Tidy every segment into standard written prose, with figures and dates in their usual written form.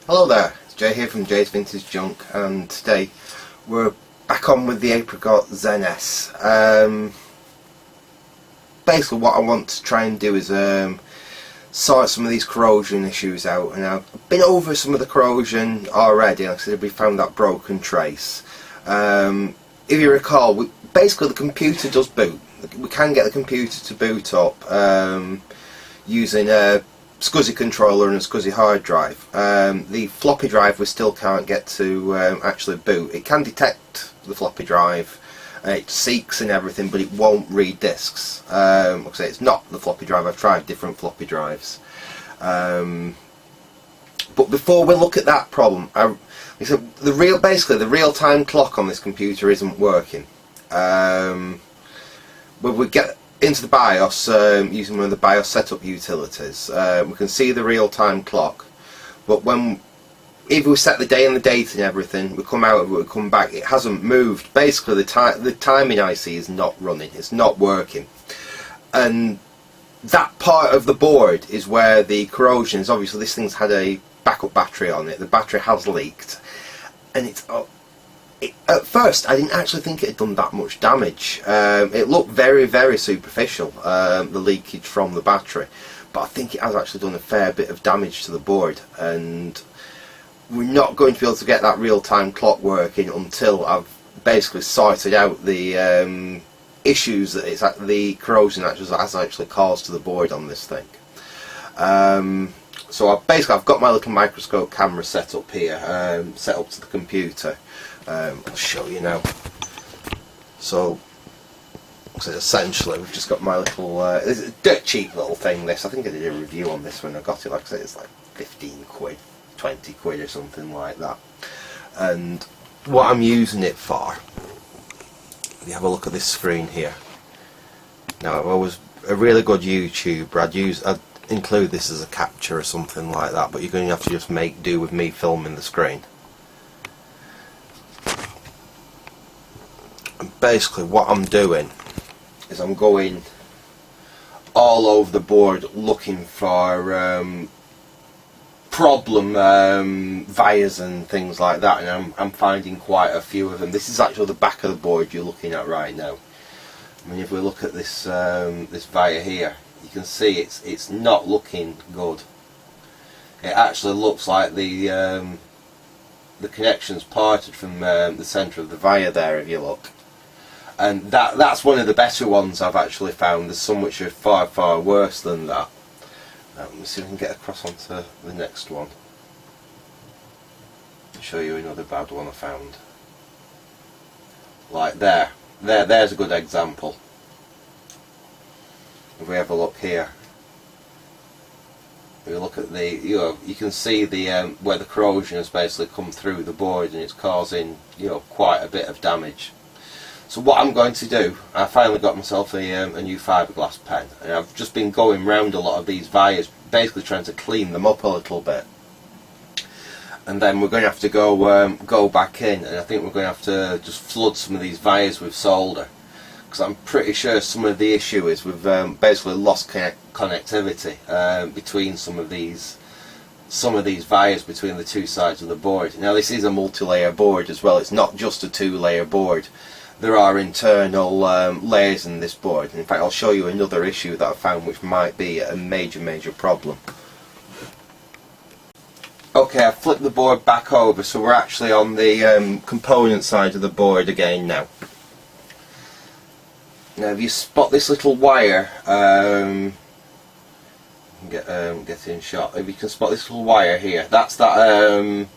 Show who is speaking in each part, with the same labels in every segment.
Speaker 1: Hello there, it's Jay here from Jay's Vintage Junk, and today we're back on with the Apricot XEN-S. Basically what I want to try and do is sort some of these corrosion issues out, and I've been over some of the corrosion already. Like I said, we found that broken trace. If you recall, basically the computer does boot. We can get the computer to boot up using a SCSI controller and a SCSI hard drive. The floppy drive we still can't get to actually boot. It can detect the floppy drive, it seeks and everything, but it won't read discs. Like I say, it's not the floppy drive. I've tried different floppy drives. But before we look at that problem, basically the real-time clock on this computer isn't working. When we get into the BIOS using one of the BIOS setup utilities, we can see the real-time clock, but if we set the day and the date and everything, we come out of it, we come back, it hasn't moved. Basically the timing IC is not running, it's not working, and that part of the board is where the corrosion is. Obviously this thing's had a backup battery on it, the battery has leaked, and at first I didn't actually think it had done that much damage. It looked very, very superficial, the leakage from the battery, but I think it has actually done a fair bit of damage to the board, and we're not going to be able to get that real-time clock working until I've basically sorted out the issues that the corrosion has actually caused to the board on this thing. So I've got my little microscope camera set up here, set up to the computer. I'll show you now. So essentially we've just got my little, it's a dirt cheap little thing this. I think I did a review on this when I got it. Like I said, it's like 15 quid, 20 quid or something like that. And what I'm using it for, if you have a look at this screen here. Now if I was a really good YouTuber, I'd include this as a capture or something like that, but you're going to have to just make do with me filming the screen. And basically what I'm doing is I'm going all over the board looking for problem vias and things like that, and I'm finding quite a few of them. This is actually the back of the board you're looking at right now. I mean, if we look at this this via here, you can see it's not looking good. It actually looks like the connection's parted from the centre of the via there, if you look. And that's one of the better ones I've actually found. There's some which are far, far worse than that. Let me see if we can get across onto the next one. I'll show you another bad one I found. Like there's a good example. If we have a look here, if you look at the, you can see the where the corrosion has basically come through the board, and it's causing quite a bit of damage. So what I'm going to do, I finally got myself a new fiberglass pen, and I've just been going round a lot of these vias, basically trying to clean them up a little bit. And then we're going to have to go back in, and I think we're going to have to just flood some of these vias with solder, because I'm pretty sure some of the issue is we've basically lost connectivity between some of these vias between the two sides of the board. Now this is a multi-layer board as well. It's not just a two-layer board. There are internal layers in this board, and in fact I'll show you another issue that I found which might be a major problem. Okay, I've flipped the board back over, so we're actually on the component side of the board again now. Now if you spot this little wire, get in shot, if you can spot this little wire here, that's that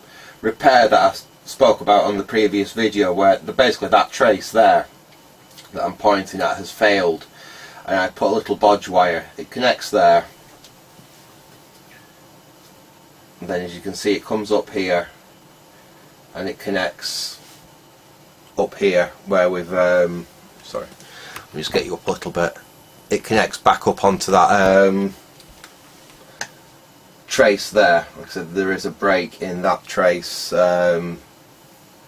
Speaker 1: repair that I spoke about on the previous video, where basically that trace there that I'm pointing at has failed, and I put a little bodge wire, it connects there, and then as you can see it comes up here and it connects up here where we've sorry, let me just get you up a little bit. It connects back up onto that trace there. Like I said, there is a break in that trace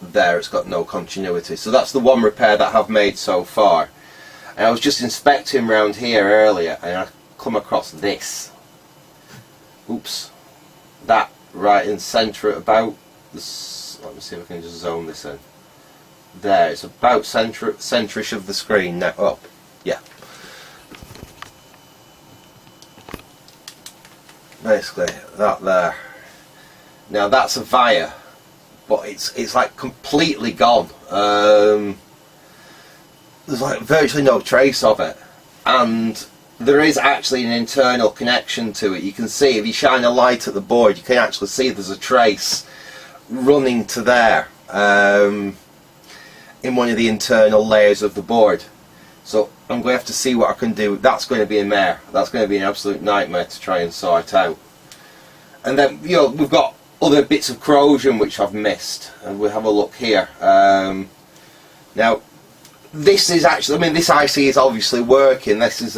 Speaker 1: there, it's got no continuity. So that's the one repair that I've made so far. And I was just inspecting around here earlier, and I come across this. Oops. That right in centre at about this, let me see if I can just zone this in. There, it's about centrish of the screen now. Up, yeah. Basically, that there. Now that's a via, but it's like completely gone. There's like virtually no trace of it, and there is actually an internal connection to it. You can see if you shine a light at the board, you can actually see there's a trace running to there in one of the internal layers of the board. So I'm going to have to see what I can do. That's going to be a mare. That's going to be an absolute nightmare to try and sort out. And then, you know, we've got other bits of corrosion which I've missed, and we'll have a look here. Now, this is actually, I mean, this IC is obviously working. This is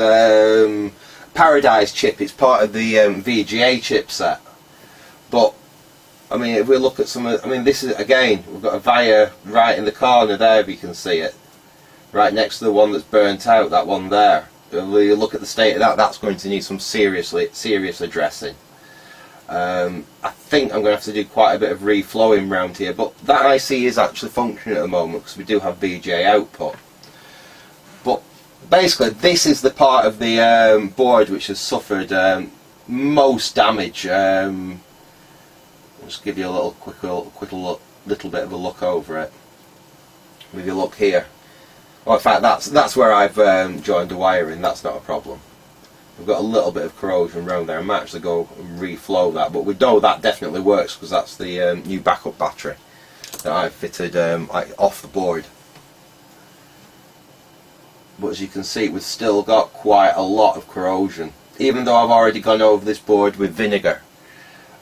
Speaker 1: Paradise chip. It's part of the VGA chipset. But I mean, if we look at some of, I mean, this is, again, we've got a via right in the corner there, if you can see it, right next to the one that's burnt out, that one there. If we look at the state of that, that's going to need some serious addressing. I think I'm going to have to do quite a bit of reflowing around here, but that IC is actually functioning at the moment because we do have VGA output. But basically, this is the part of the board which has suffered most damage. I'll just give you a little little bit of a look over it. If you look here, well, in fact, that's where I've joined the wiring. That's not a problem. We've got a little bit of corrosion around there. I might actually go and reflow that, but we know that definitely works because that's the new backup battery that I've fitted off the board. But as you can see, we've still got quite a lot of corrosion, even though I've already gone over this board with vinegar.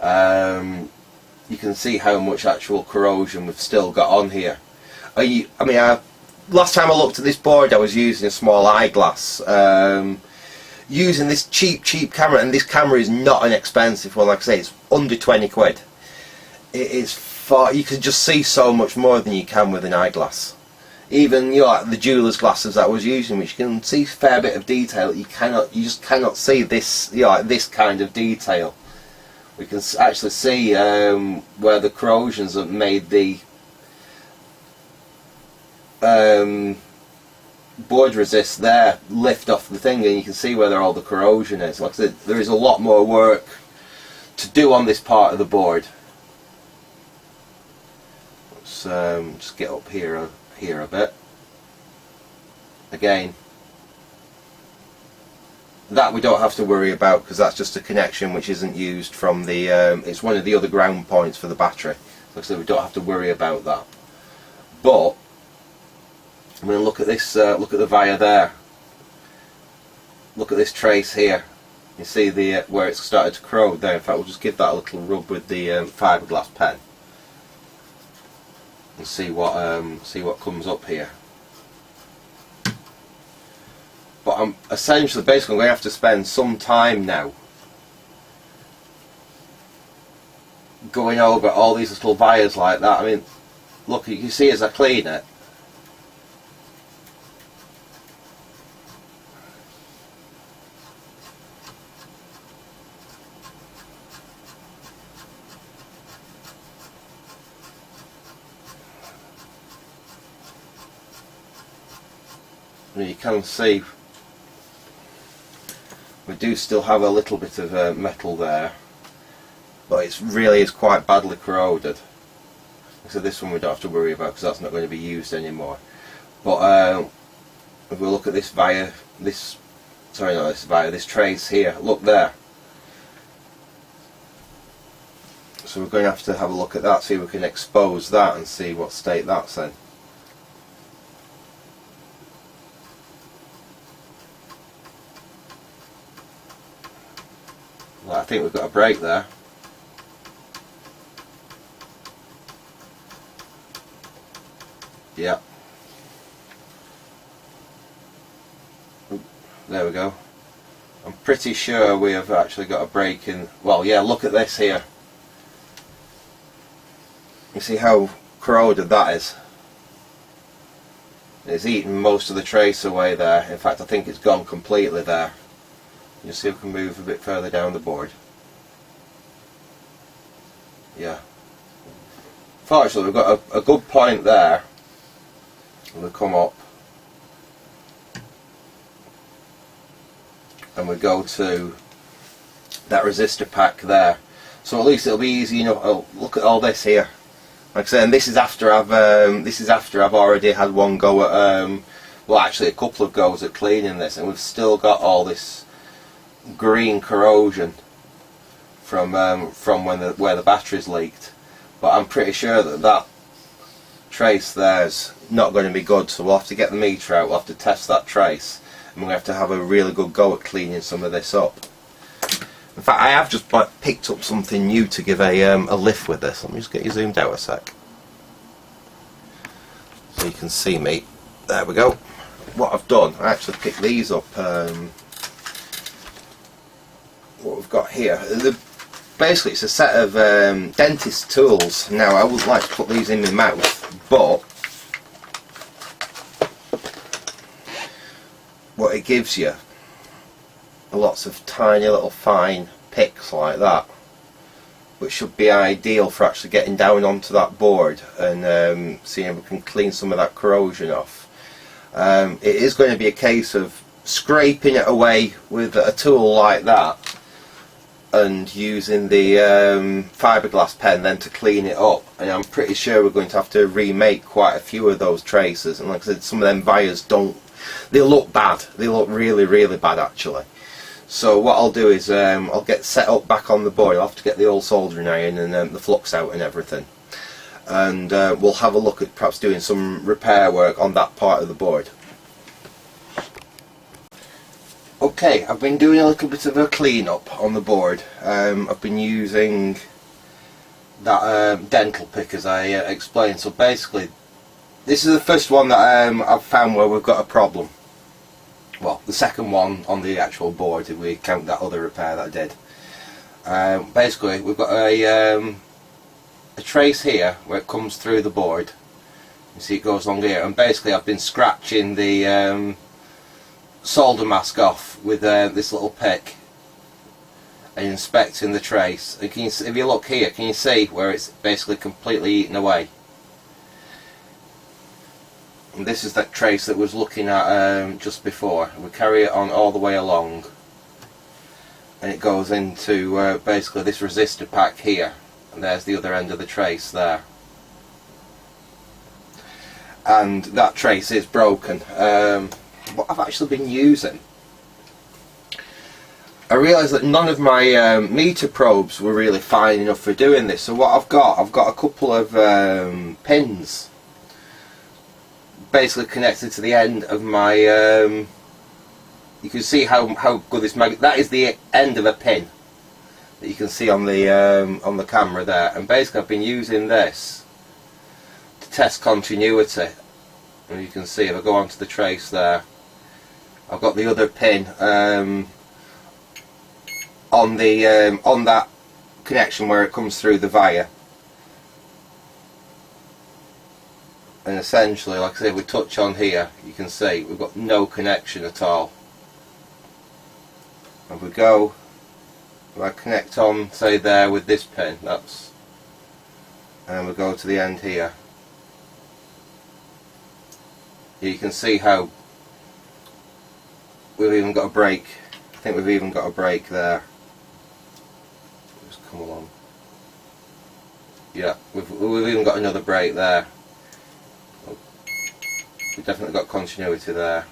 Speaker 1: You can see how much actual corrosion we've still got on here. Last time I looked at this board, I was using a small eyeglass. Using this cheap camera, and this camera is not an expensive one. Like I say, it's under 20 quid. It is far, you can just see so much more than you can with an eyeglass. Even, you know, like the jeweler's glasses that I was using, which you can see a fair bit of detail, you just cannot see this, you know, like this kind of detail. We can actually see where the corrosions have made the board resist there lift off the thing, and you can see where all the corrosion is. Like I said, there is a lot more work to do on this part of the board. Let's just get up here a bit. Again, that we don't have to worry about because that's just a connection which isn't used from the it's one of the other ground points for the battery. Like I said, we don't have to worry about that. But I'm going to look at this, look at the via there. Look at this trace here. You see the where it's started to corrode there. In fact, we'll just give that a little rub with the fiberglass pen and see what comes up here. But I'm essentially, basically, going to have to spend some time now going over all these little vias like that. I mean, look, you can see as I clean it. You can see we do still have a little bit of metal there, but it really is quite badly corroded. So this one we don't have to worry about because that's not going to be used anymore. But if we look at this via, this trace here, look there. So we're going to have a look at that, see if we can expose that and see what state that's in. Well, I think we've got a break there. Yeah. There we go. I'm pretty sure we have actually got a break in. Well, yeah, look at this here. You see how corroded that is? It's eaten most of the trace away there. In fact, I think it's gone completely there. You see if we can move a bit further down the board. Yeah. Fortunately, we've got a good point there. We come up and we go to that resistor pack there. So at least it'll be easy, you know. Oh, look at all this here. Like I said, and this is after I've already had one go at well, actually a couple of goes at cleaning this, and we've still got all this green corrosion from where the battery's leaked. But I'm pretty sure that trace there's not going to be good, so we'll have to get the meter out, we'll have to test that trace, and we'll have to have a really good go at cleaning some of this up. In fact, I have just picked up something new to give a lift with this. Let me just get you zoomed out a sec so you can see me. There we go. What I've done, I actually picked these up. What we've got here, basically it's a set of dentist tools. Now I wouldn't like to put these in my mouth, but what it gives you are lots of tiny little fine picks like that, which should be ideal for actually getting down onto that board and seeing if we can clean some of that corrosion off. It is going to be a case of scraping it away with a tool like that and using the fiberglass pen then to clean it up, and I'm pretty sure we're going to have to remake quite a few of those traces. And like I said, some of them vias they look bad, they look really, really bad actually. So what I'll do is I'll get set up back on the board. I'll have to get the old soldering iron and the flux out and everything, and we'll have a look at perhaps doing some repair work on that part of the board. Okay, I've been doing a little bit of a clean up on the board. I've been using that dental pick as I explained. So basically this is the first one that I've found where we've got a problem. Well, the second one on the actual board if we count that other repair that I did. Basically we've got a trace here where it comes through the board. You see it goes along here, and basically I've been scratching the solder mask off with this little pick and inspecting the trace. And can you, if you look here, can you see where it's basically completely eaten away? And this is that trace that was looking at just before. We carry it on all the way along, and it goes into basically this resistor pack here, and there's the other end of the trace there. And that trace is broken. What I've actually been using, I realised that none of my meter probes were really fine enough for doing this. So what I've got a couple of pins basically connected to the end of my you can see how good this magnet, that is the end of a pin that you can see on the camera there, and basically I've been using this to test continuity. And you can see if I go onto the trace there, I've got the other pin on that connection where it comes through the via, and essentially, like I say, if we touch on here, you can see we've got no connection at all. If we go, if I connect on, say there with this pin, and we go to the end here, you can see how we've even got a break. I think we've even got a break there. Just come along. Yeah, we've even got another break there. We've definitely got continuity there.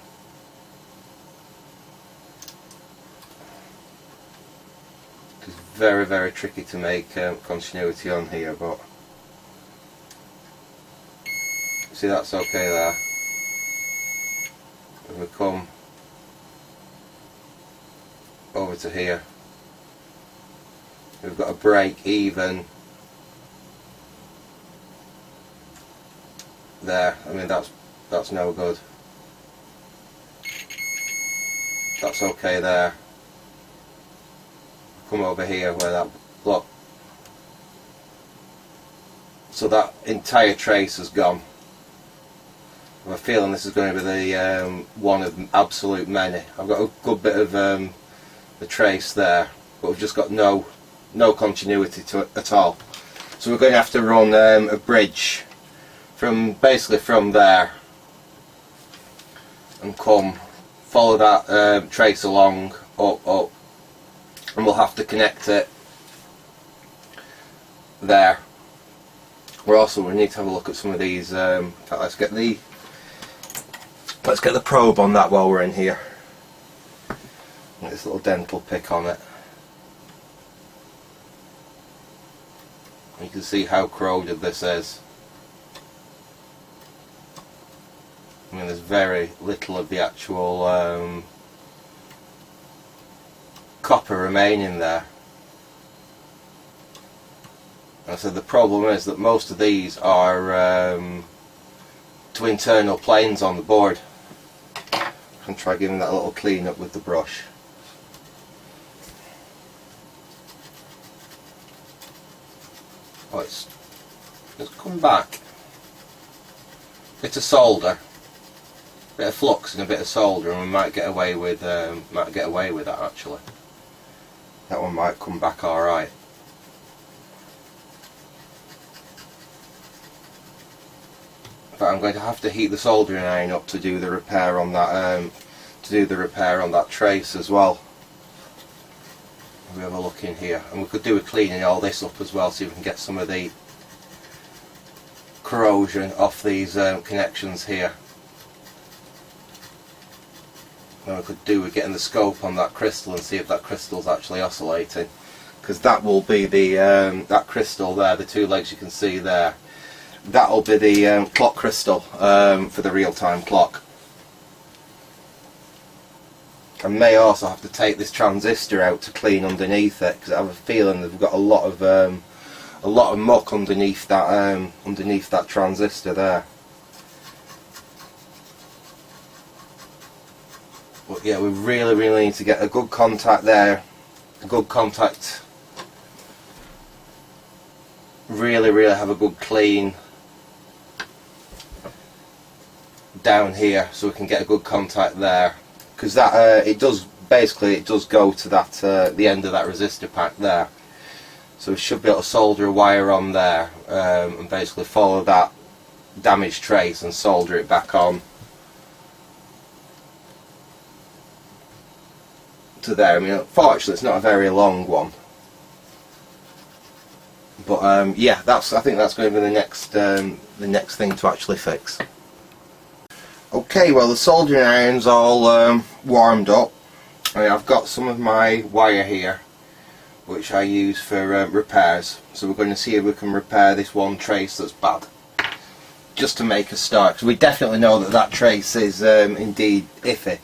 Speaker 1: It's very, very tricky to make continuity on here, but see, that's okay there. When we come over to here, we've got a break even there. I mean, that's no good. That's okay there. Come over here where that, look, so that entire trace has gone. I have a feeling this is going to be the one of absolute many. I've got a good bit of the trace there, but we've just got no continuity to it at all. So we're going to have to run a bridge from basically from there and follow that trace along up, and we'll have to connect it there. We need to have a look at some of these. In fact, let's get the probe on that while we're in here. Get this little dental pick on it. You can see how corroded this is. I mean, there's very little of the actual copper remaining there. And so the problem is that most of these are to internal planes on the board. I can try giving that a little clean up with the brush. Oh, it's come back. Bit of solder, bit of flux, and a bit of solder, and we might get away with that actually. That one might come back all right. But I'm going to have to heat the soldering iron up to do the repair on that. Trace as well. We have a look in here, and we could do a cleaning all this up as well, so we can get some of the corrosion off these connections here. And we could do with getting the scope on that crystal and see if that crystal's actually oscillating, because that will be the that crystal there, the two legs you can see there. That'll be the clock crystal for the real-time clock. I may also have to take this transistor out to clean underneath it, because I have a feeling they've got a lot of muck underneath that transistor there. But yeah, we really need to get a good contact there, a good contact. Really have a good clean down here, so we can get a good contact there, because that it does go to that the end of that resistor pack there. So we should be able to solder a wire on there and basically follow that damaged trace and solder it back on to there. I mean, unfortunately it's not a very long one, but yeah, I think that's going to be the next thing to actually fix. Okay, well, the soldering iron's all warmed up. I've got some of my wire here which I use for repairs, so we're going to see if we can repair this one trace that's bad, just to make a start, because we definitely know that trace is indeed iffy.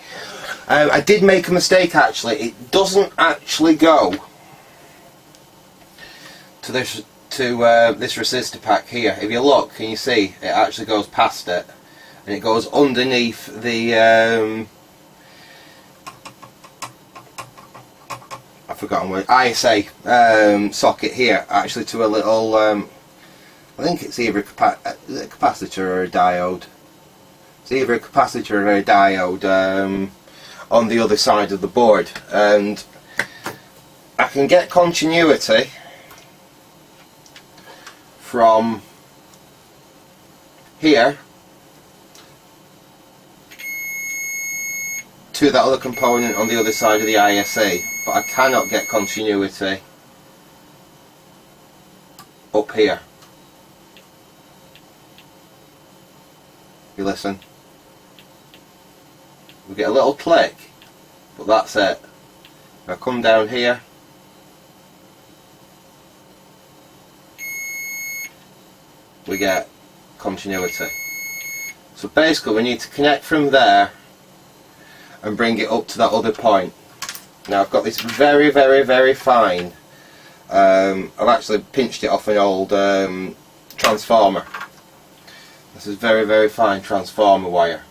Speaker 1: I did make a mistake actually. It doesn't actually go to this resistor pack here. If you look, can you see it actually goes past it, and it goes underneath the I've forgotten what ISA socket here, actually, to a little I think it's either a capacitor or a diode. It's either a capacitor or a diode on the other side of the board, and I can get continuity from here to that other component on the other side of the ISA, but I cannot get continuity up here. You listen, we get a little click, but that's it. If I come down here, we get continuity. So basically we need to connect from there and bring it up to that other point. Now I've got this very fine, I've actually pinched it off an old transformer. This is very fine transformer wire.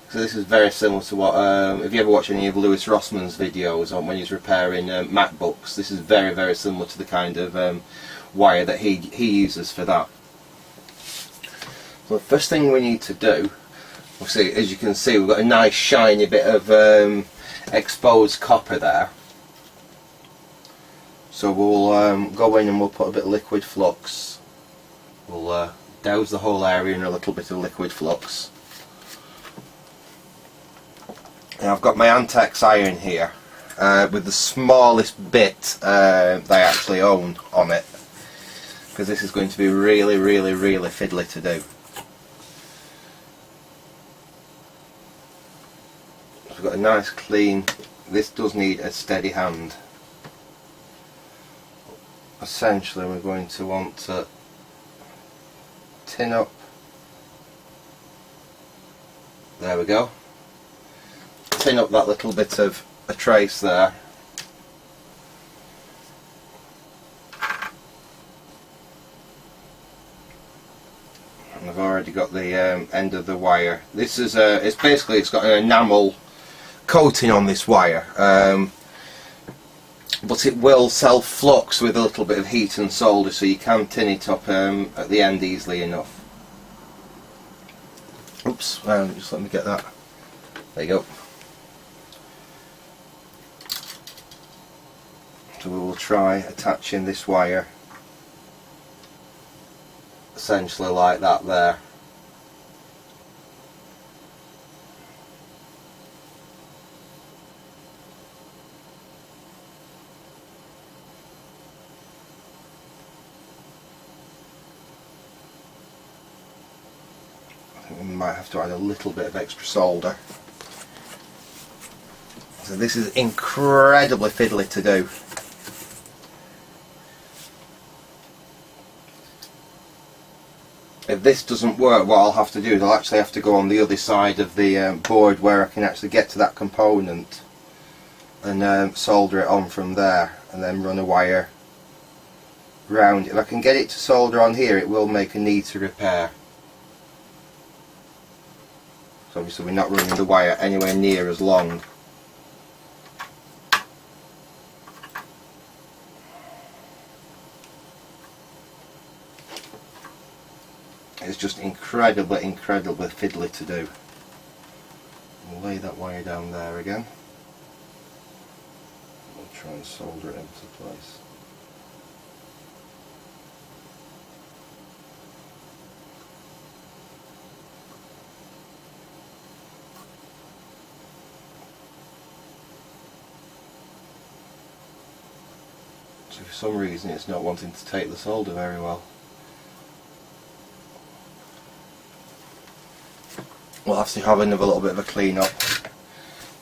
Speaker 1: So this is very similar to what, if you ever watch any of Lewis Rossman's videos on when he's repairing MacBooks, this is very similar to the kind of wire that he uses for that. So the first thing we need to do, we'll see, as you can see, we've got a nice shiny bit of exposed copper there. So we'll go in and we'll put a bit of liquid flux We'll douse the whole area in a little bit of liquid flux. And I've got my Antex iron here with the smallest bit they actually own on it, because this is going to be really fiddly to do. So we've got a nice clean, this does need a steady hand. Essentially we're going to want to tin up, there we go, tin up that little bit of a trace there, and I've already got the end of the wire. This is it's basically, it's got an enamel coating on this wire, but it will self-flux with a little bit of heat and solder, so you can tin it up at the end easily enough. Oops, just let me get that. There you go. So we will try attaching this wire essentially like that there. We might have to add a little bit of extra solder. So this is incredibly fiddly to do. If this doesn't work, what I'll have to do is I'll actually have to go on the other side of the board where I can actually get to that component and solder it on from there, and then run a wire round. If I can get it to solder on here, it will make a neater repair. So obviously we're not running the wire anywhere near as long. It's just incredibly fiddly to do. We'll lay that wire down there again. We'll try and solder it into place. So for some reason it's not wanting to take the solder very well. We'll have to have another little bit of a clean up.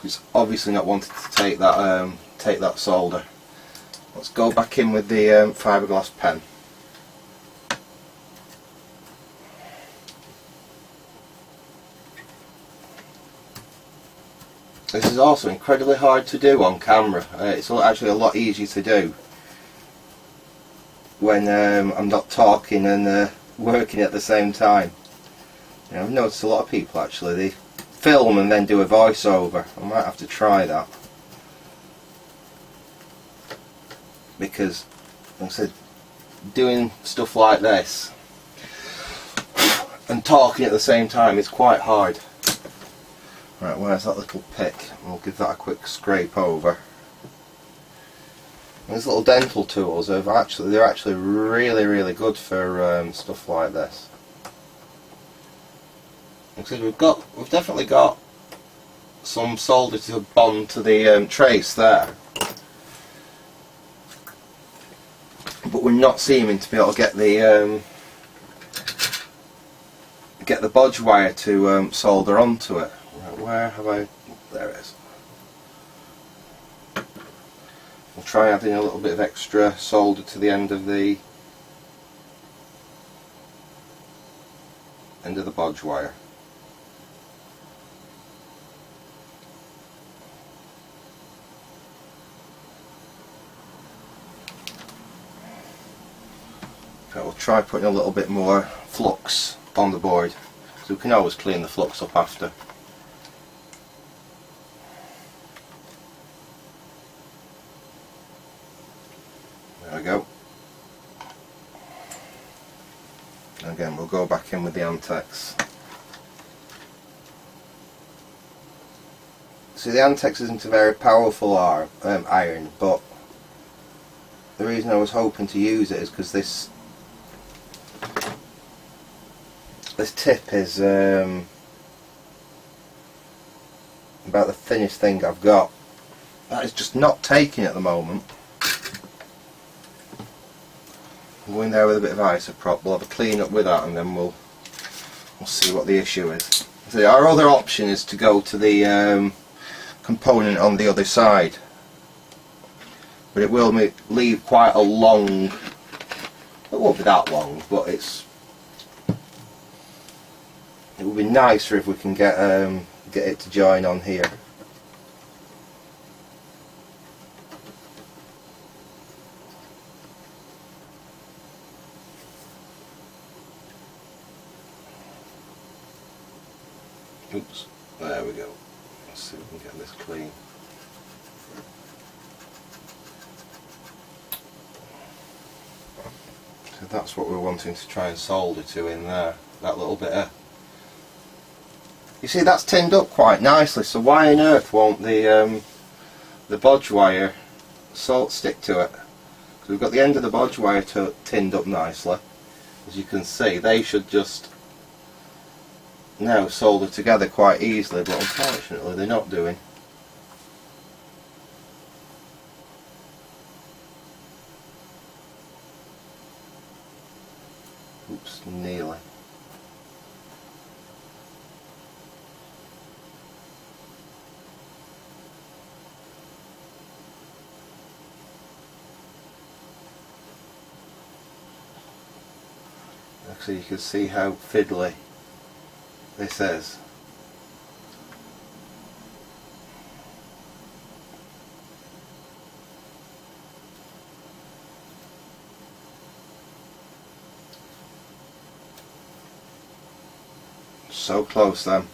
Speaker 1: It's obviously not wanting to take that solder. Let's go back in with the fiberglass pen. This is also incredibly hard to do on camera. It's actually a lot easier to do when I'm not talking and working at the same time. You know, I've noticed a lot of people actually, they film and then do a voiceover. I might have to try that, because like I said, doing stuff like this and talking at the same time is quite hard. Right, where's that little pick? We'll give that a quick scrape over. And these little dental tools they're actually really good for stuff like this. Because we've definitely got some solder to bond to the trace there, but we're not seeming to be able to get the bodge wire to solder onto it. Right, where have I? There it is. We'll try adding a little bit of extra solder to the end of the bodge wire. We'll try putting a little bit more flux on the board, so we can always clean the flux up after. There we go. And again, we'll go back in with the Antex. See, the Antex isn't a very powerful iron, but the reason I was hoping to use it is because this This tip is about the thinnest thing I've got. That is just not taking at the moment. I'll go in there with a bit of Apricot. We'll have a clean up with that, and then we'll see what the issue is. So our other option is to go to the component on the other side, but it will leave quite a long. It won't be that long, but it would be nicer if we can get it to join on here. Oops, there we go. Let's see if we can get this clean. So that's what we're wanting to try and solder to in there. That little bit of... You see, that's tinned up quite nicely, so why on earth won't the bodge wire stick to it? Because we've got the end of the bodge wire tinned up nicely. As you can see, they should just now solder together quite easily, but unfortunately they're not doing. Oops, nearly. Actually, you can see how fiddly this is. So close then.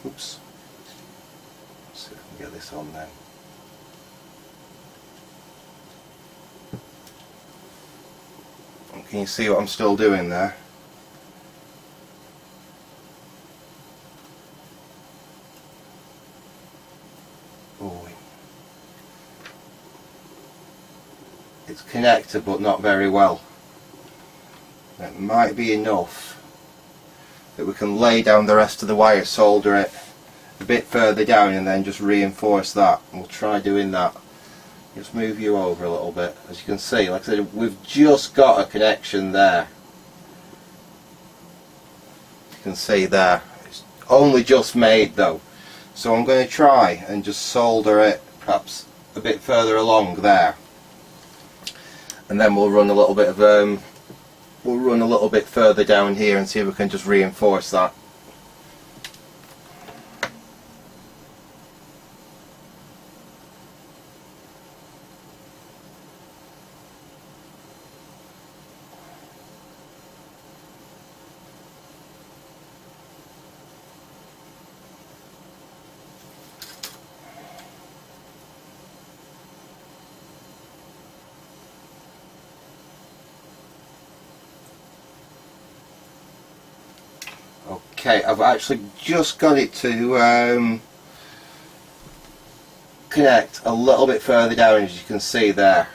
Speaker 1: Oops. Let's see if we can get this on then. Can you see what I'm still doing there? Oh, it's connected but not very well. It might be enough that we can lay down the rest of the wire, solder it a bit further down, and then just reinforce that. We'll try doing that. Just move you over a little bit. As you can see, like I said, we've just got a connection there. You can see there. It's only just made though. So I'm going to try and just solder it perhaps a bit further along there. And then we'll run a little bit of we'll run a little bit further down here and see if we can just reinforce that. Okay, I've actually just got it to connect a little bit further down, as you can see there.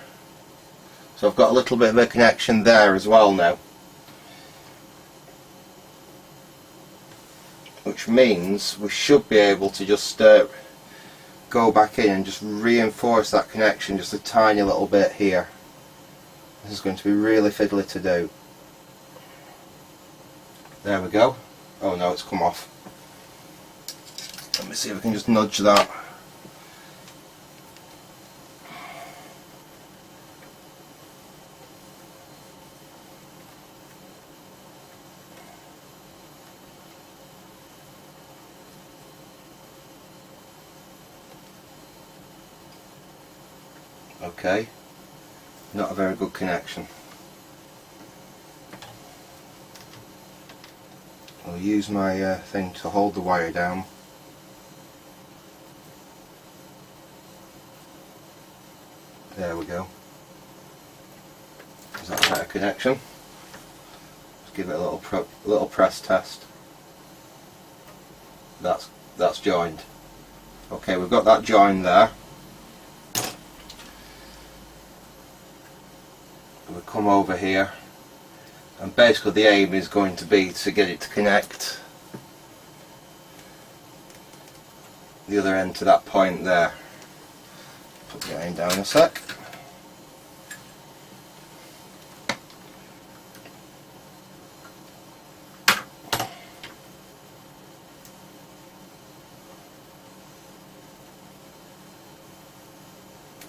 Speaker 1: So I've got a little bit of a connection there as well now. Which means we should be able to just go back in and just reinforce that connection just a tiny little bit here. This is going to be really fiddly to do. There we go. Oh no, it's come off. Let me see if I can just nudge that. Okay, not a very good connection. I'll use my thing to hold the wire down. There we go. Is that a better connection? Let's give it a little press test. that's joined. Okay, we've got that joined there. We'll come over here, and basically the aim is going to be to get it to connect the other end to that point there. Put the iron down a sec.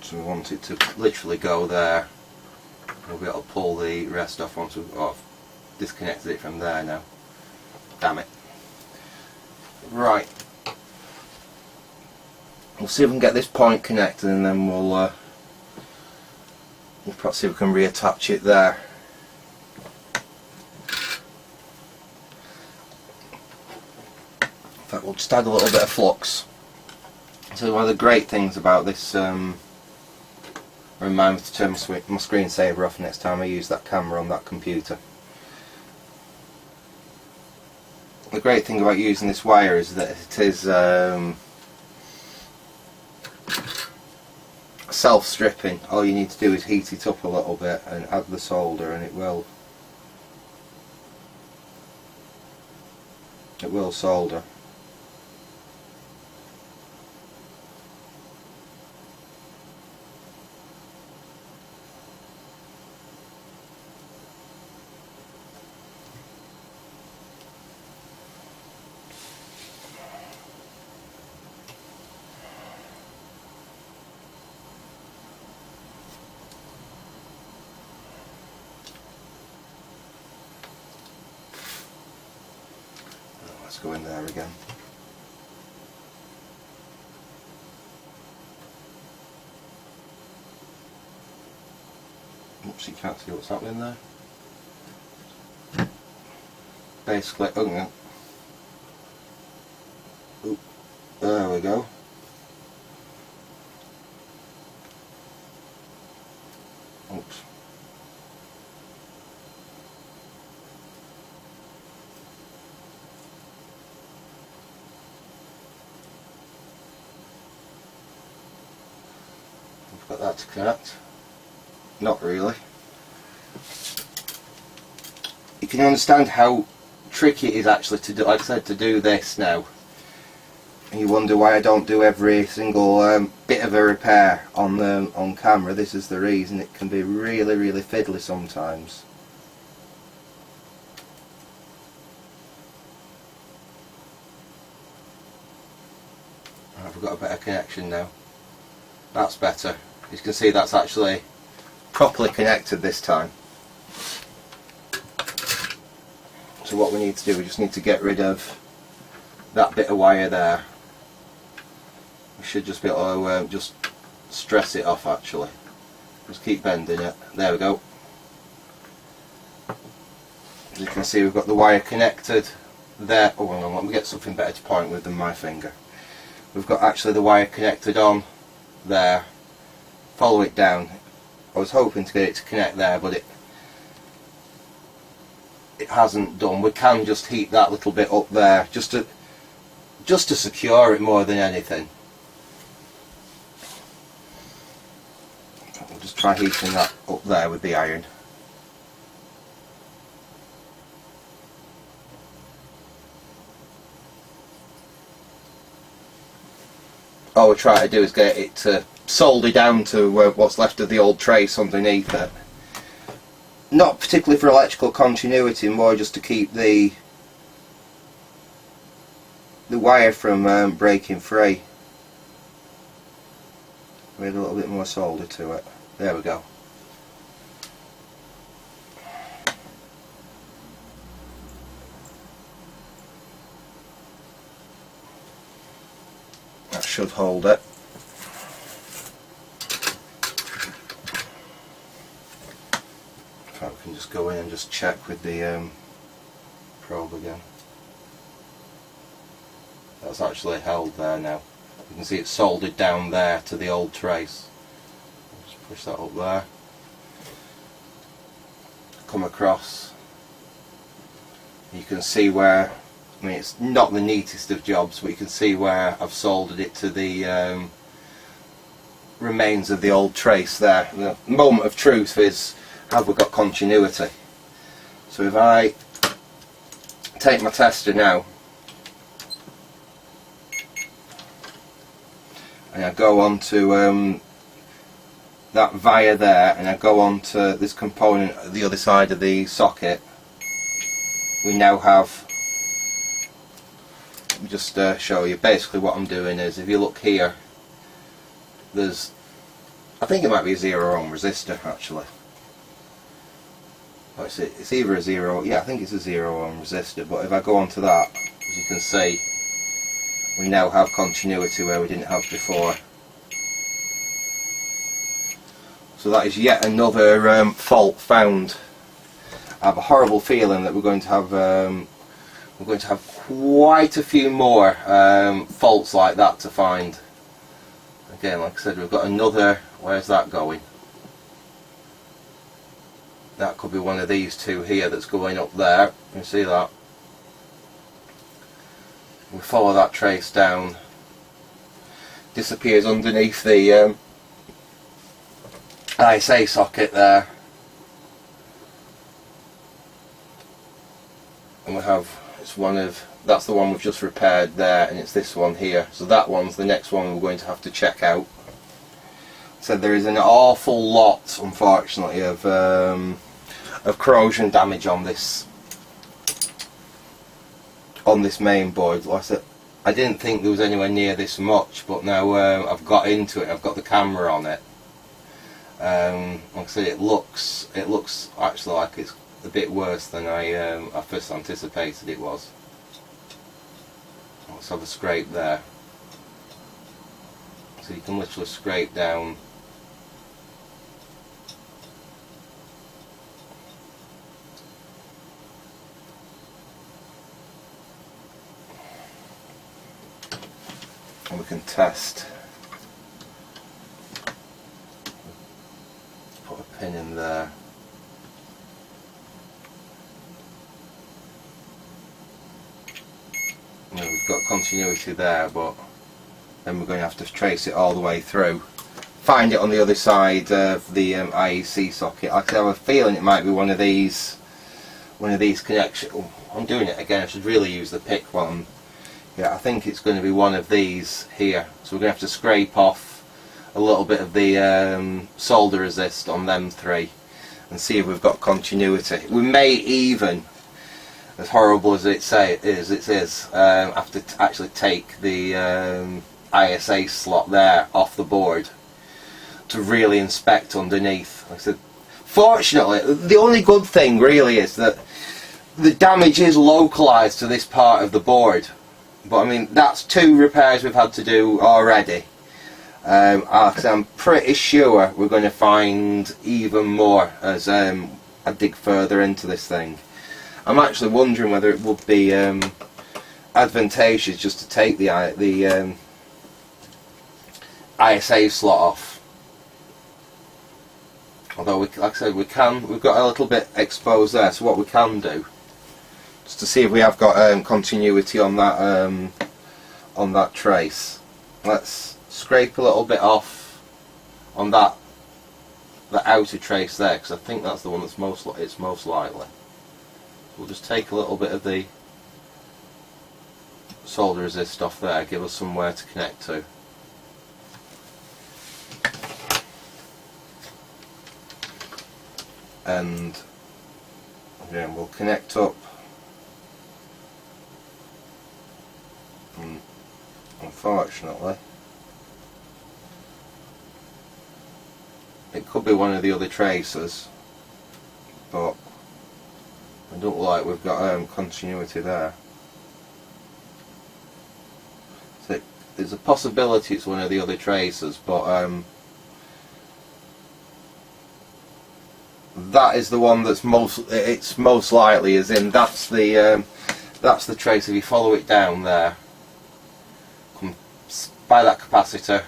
Speaker 1: So we want it to literally go there. We'll be able to pull the rest off once we've disconnected it from there now. Damn it. Right. We'll see if we can get this point connected, and then we'll perhaps see if we can reattach it there. In fact, we'll just add a little bit of flux. So one of the great things about this, remind me to turn my screensaver off next time I use that camera on that computer. The great thing about using this wire is that it is self-stripping. All you need to do is heat it up a little bit and add the solder, and it will solder. Let's go in there again. Oops, you can't see what's happening there. Basically, oop, there we go. Oops. Got that to connect. Not really. You can understand how tricky it is actually to do, like I said, to do this now. And you wonder why I don't do every single bit of a repair on camera. This is the reason. It can be really, really fiddly sometimes. I've got a better connection now. That's better. You can see that's actually properly connected this time. So what we need to do, we just need to get rid of that bit of wire there. We should just be able to just stress it off actually. Just keep bending it. There we go. As you can see, we've got the wire connected there. Oh, hang on, let me get something better to point with than my finger. We've got actually the wire connected on there. Follow it down. I was hoping to get it to connect there, but it hasn't done. We can just heat that little bit up there just to secure it more than anything. We'll just try heating that up there with the iron. All we're trying to do is get it to solder down to what's left of the old trace underneath it. Not particularly for electrical continuity, more just to keep the wire from breaking free. We add a little bit more solder to it. There we go. That should hold it. We can just go in and just check with the probe again. That's actually held there now. You can see it's soldered down there to the old trace. Just push that up there. Come across. You can see where I mean, it's not the neatest of jobs, but you can see where I've soldered it to the remains of the old trace there. The moment of truth is, have we got continuity? So if I take my tester now and I go on to that via there, and I go on to this component at the other side of the socket, we now have, let me just show you. Basically what I'm doing is, if you look here, there's, I think it might be a 0 ohm resistor actually. Oh, it's either a 0, yeah, I think it's a 0 ohm resistor, but if I go on to that, as you can see, we now have continuity where we didn't have before. So that is yet another fault found. I have a horrible feeling that we're going to have quite a few more faults like that to find. Again, like I said, we've got another. Where's that going? That could be one of these two here that's going up there. You can see that. We follow that trace down. Disappears underneath the ISA socket there. And we have, it's one of, that's the one we've just repaired there, and it's this one here. So that one's the next one we're going to have to check out. So there is an awful lot, unfortunately, of corrosion damage on this main board. Like I said, I didn't think there was anywhere near this much, but now I've got into it, I've got the camera on it. Like I said, it looks actually like it's a bit worse than I first anticipated it was. Let's have a scrape there. So you can literally scrape down. And we can test. Put a pin in there. You know, we've got continuity there, but then we're going to have to trace it all the way through. Find it on the other side of the IEC socket. I have a feeling it might be one of these connections. Oh, I'm doing it again. I should really use the pick one. Yeah, I think it's going to be one of these here. So we're going to have to scrape off a little bit of the solder resist on them three and see if we've got continuity. We may even, as horrible as it is, have to actually take the ISA slot there off the board to really inspect underneath. Like I said, fortunately, the only good thing really is that the damage is localised to this part of the board. But I mean, that's 2 repairs we've had to do already. I'm pretty sure we're going to find even more as I dig further into this thing. I'm actually wondering whether it would be advantageous just to take the ISA slot off. Although, like I said, we've got a little bit exposed there. So what we can do, just to see if we have got continuity on that trace. Let's scrape a little bit off on the outer trace there, because I think that's the one that's most likely. We'll just take a little bit of the solder resist off there, give us somewhere to connect to. And again, we'll connect up. Unfortunately, it could be one of the other traces, but I don't like we've got continuity there. So there's a possibility it's one of the other traces, but that is the one that's most likely, as in that's the trace. If you follow it down there, come by that capacitor,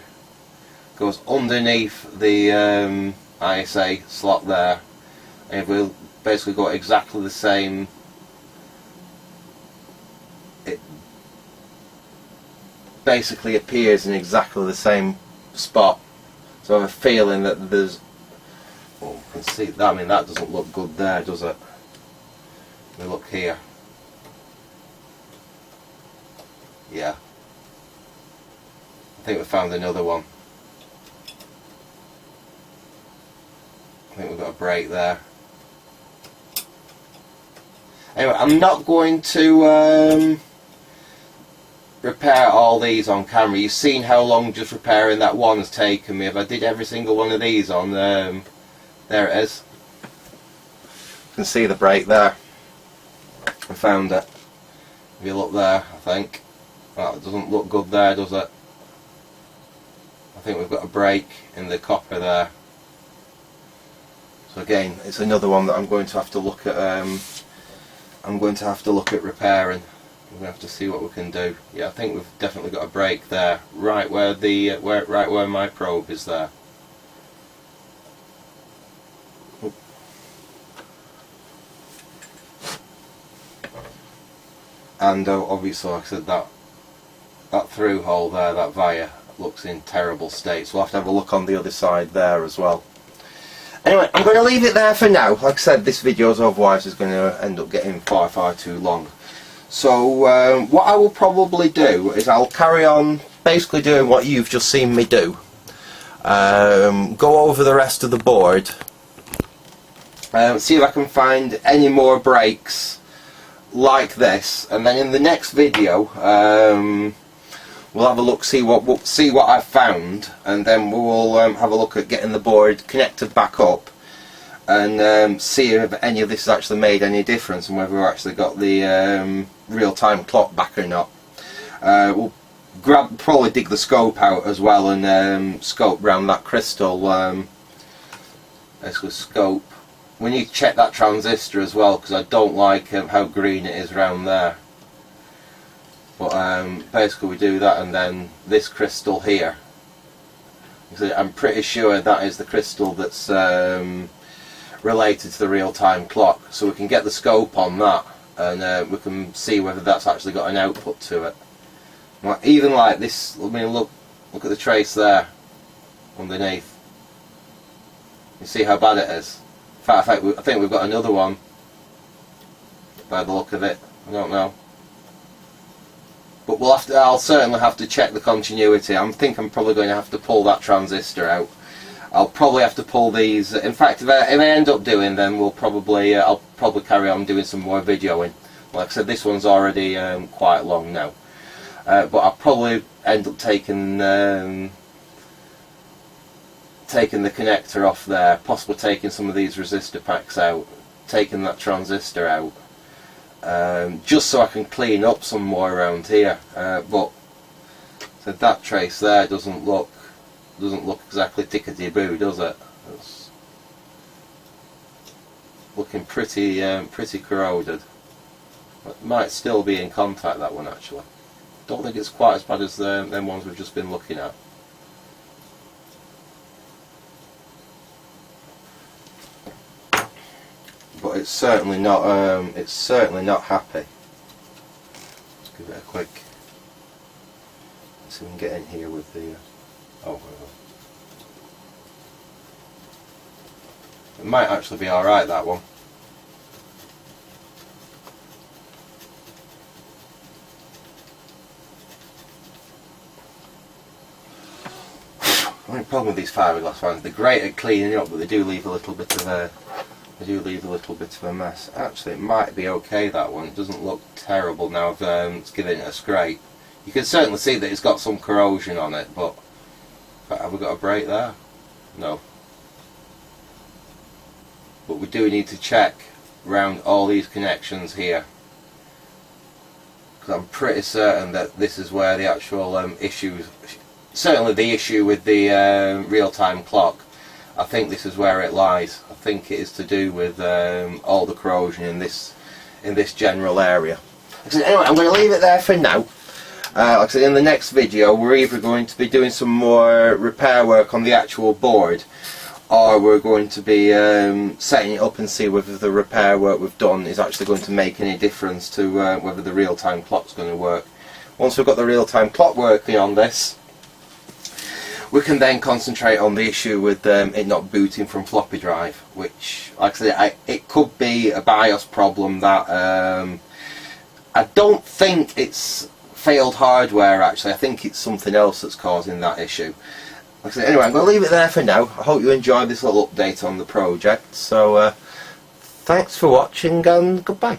Speaker 1: goes underneath the ISA slot there, and we'll basically got exactly the same it basically appears in exactly the same spot. So I have a feeling that there's, well, you can see that, I mean that doesn't look good there, does it? Let me look here. Yeah. I think we found another one. I think we've got a break there. Anyway, I'm not going to repair all these on camera. You've seen how long just repairing that one has taken me. If I did every single one of these on, there it is. You can see the break there. I found it. If you look there, I think. Well, it doesn't look good there, does it? I think we've got a break in the copper there. So again, it's another one that I'm going to have to look at. I'm going to have to look at repairing. We're going to have to see what we can do. Yeah, I think we've definitely got a break there, right where the right where my probe is there. And obviously, like I said, that through hole there, that via, looks in terrible state. So we'll have to have a look on the other side there as well. Anyway, I'm going to leave it there for now. Like I said, this video otherwise is going to end up getting far too long. So what I will probably do is I'll carry on basically doing what you've just seen me do. Go over the rest of the board. See if I can find any more breaks like this, and then in the next video we'll have a look, see what I've found, and then we'll have a look at getting the board connected back up and see if any of this has actually made any difference and whether we've actually got the real-time clock back or not. We'll probably dig the scope out as well and scope round that crystal. Basically scope. We need to check that transistor as well, because I don't like how green it is round there. But basically we do that, and then this crystal here. I'm pretty sure that is the crystal that's related to the real-time clock. So we can get the scope on that, and we can see whether that's actually got an output to it. Even like this, I mean, look at the trace there underneath. You see how bad it is. In fact, I think we've got another one by the look of it. I don't know, but I'll certainly have to check the continuity. I think I'm probably going to have to pull that transistor out. I'll probably have to pull these. In fact, if I end up doing them, I'll probably carry on doing some more videoing. Like I said, this one's already quite long now, but I'll probably end up taking the connector off there, possibly taking some of these resistor packs out, taking that transistor out, just so I can clean up some more around here. But so that trace there doesn't look exactly tickety-boo, does it? It's looking pretty corroded. It might still be in contact, that one actually. Don't think it's quite as bad as them ones we've just been looking at. But it's certainly not happy. Let's give it a quick. Let's see if we can get in here with the. It might actually be all right, that one. The only problem with these fiberglass fans, they're great at cleaning up, but they do leave a little bit of a mess. Actually, it might be okay, that one. It doesn't look terrible now I've given it a scrape. You can certainly see that it's got some corrosion on it, but have we got a break there? No. But we do need to check around all these connections here, because I'm pretty certain that this is where the actual issues, certainly the issue with the real-time clock, I think this is where it lies. I think it is to do with all the corrosion in this general area. So anyway, I'm going to leave it there for now. Like I said, in the next video we're either going to be doing some more repair work on the actual board, or we're going to be setting it up and see whether the repair work we've done is actually going to make any difference to whether the real-time clock's going to work. Once we've got the real-time clock working on this, we can then concentrate on the issue with it not booting from floppy drive, which, like I said, it could be a BIOS problem that I don't think it's failed hardware actually. I think it's something else that's causing that issue. Like I said, anyway, I'm going to leave it there for now. I hope you enjoyed this little update on the project. So thanks for watching and goodbye.